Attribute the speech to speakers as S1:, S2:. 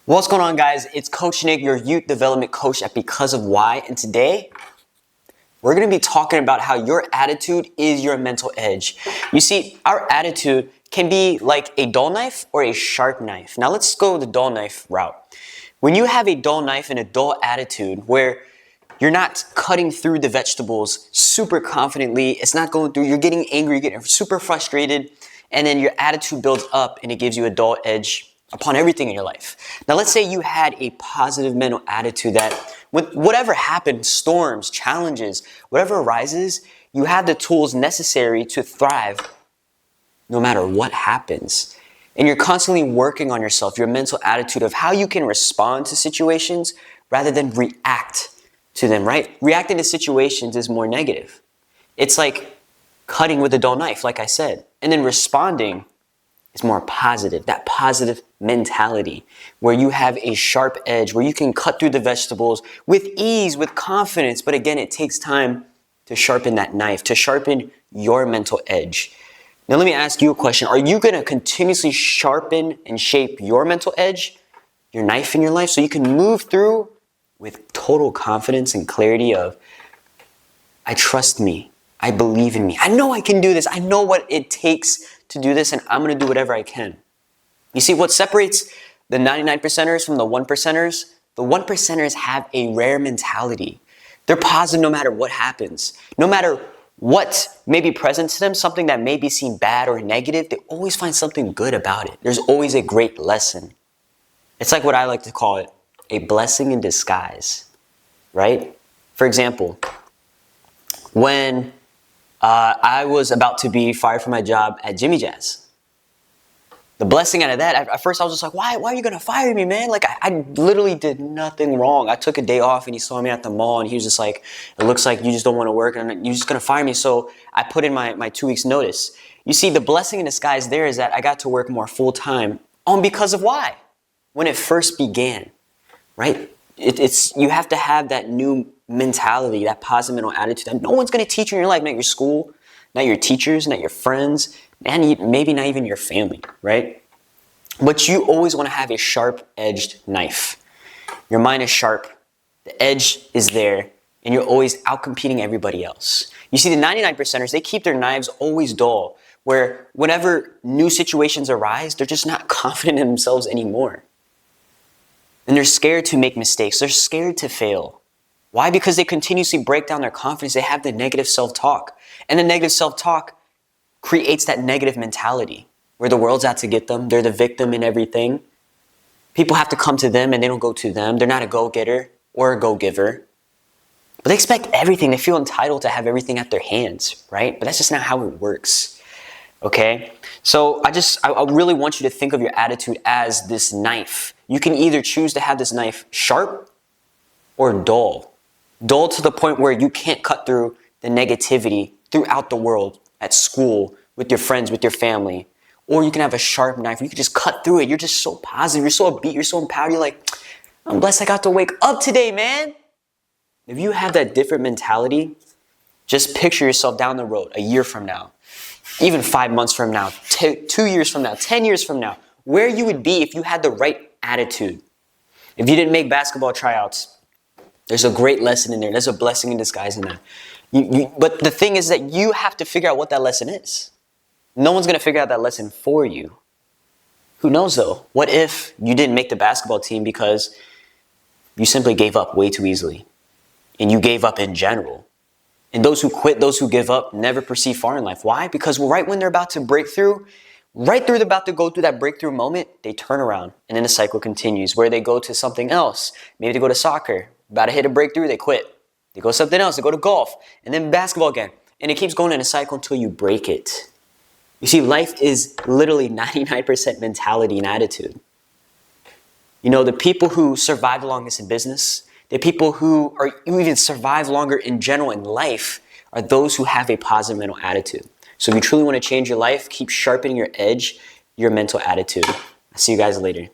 S1: What's going on, guys? It's Coach Nick, your youth development coach at Because of Why, and today we're going to be talking about how your attitude is your mental edge. You see, our attitude can be like a dull knife or a sharp knife. Now let's go the dull knife route. When you have a dull knife and a dull attitude where you're not cutting through the vegetables super confidently, it's not going through, you're getting angry, you're getting super frustrated, and then your attitude builds up and it gives you a dull edge upon everything in your life. Now let's say you had a positive mental attitude that with whatever happens, storms, challenges, whatever arises, you have the tools necessary to thrive no matter what happens. And you're constantly working on yourself, your mental attitude of how you can respond to situations rather than react to them, right? Reacting to situations is more negative. It's like cutting with a dull knife, like I said. And then responding is more positive, that positive mentality where you have a sharp edge, where you can cut through the vegetables with ease, with confidence. But again, it takes time to sharpen that knife, to sharpen your mental edge. Now, let me ask you a question. Are you going to continuously sharpen and shape your mental edge, your knife in your life, so you can move through with total confidence and clarity of, I trust me, I believe in me, I know I can do this, I know what it takes to do this, and I'm going to do whatever I can. You see, what separates the 99 percenters from the 1%ers, the 1%ers have a rare mentality. They're positive no matter what happens. No matter what may be present to them, something that may be seen bad or negative, they always find something good about it. There's always a great lesson. It's like what I like to call it, a blessing in disguise, right? For example, when I was about to be fired from my job at Jimmy Jazz. The blessing out of that, at first I was just like, why are you going to fire me, man? Like, I literally did nothing wrong. I took a day off and he saw me at the mall and he was just like, it looks like you just don't want to work and you're just going to fire me. So I put in my 2 weeks notice. You see, the blessing in disguise there is that I got to work more full time on Because of Why when it first began, right? You have to have that new mentality, that positive mental attitude that no one's going to teach you in your life, not your school, not your teachers, not your friends, and maybe not even your family, right? But you always want to have a sharp-edged knife. Your mind is sharp, the edge is there, and you're always outcompeting everybody else. You see, the 99 percenters, they keep their knives always dull, where whenever new situations arise, they're just not confident in themselves anymore. And they're scared to make mistakes. They're scared to fail. Why? Because they continuously break down their confidence. They have the negative self-talk. And the negative self-talk creates that negative mentality where the world's out to get them. They're the victim in everything. People have to come to them and they don't go to them. They're not a go-getter or a go-giver. But they expect everything. They feel entitled to have everything at their hands, right? But that's just not how it works. Okay? So I really want you to think of your attitude as this knife. You can either choose to have this knife sharp or dull. Dull to the point where you can't cut through the negativity throughout the world, at school, with your friends, with your family. Or you can have a sharp knife where you can just cut through it. You're just so positive. You're so upbeat. You're so empowered. You're like, I'm blessed I got to wake up today, man. If you have that different mentality, just picture yourself down the road, a year from now, even 5 months from now, 2 years from now, 10 years from now, where you would be if you had the right attitude. If you didn't make basketball tryouts, there's a great lesson in there. There's a blessing in disguise in that. But the thing is that you have to figure out what that lesson is. No one's going to figure out that lesson for you. Who knows though? What if you didn't make the basketball team because you simply gave up way too easily? And you gave up in general. And those who quit, those who give up, never proceed far in life. Why? Because right when they're about to break through, right through they're about to go through that breakthrough moment, they turn around and then the cycle continues where they go to something else. Maybe they go to soccer, about to hit a breakthrough, they quit. They go something else, they go to golf, and then basketball again. And it keeps going in a cycle until you break it. You see, life is literally 99% mentality and attitude. You know, the people who survive the longest in business, the people who even survive longer in general in life are those who have a positive mental attitude. So if you truly want to change your life, keep sharpening your edge, your mental attitude. I'll see you guys later.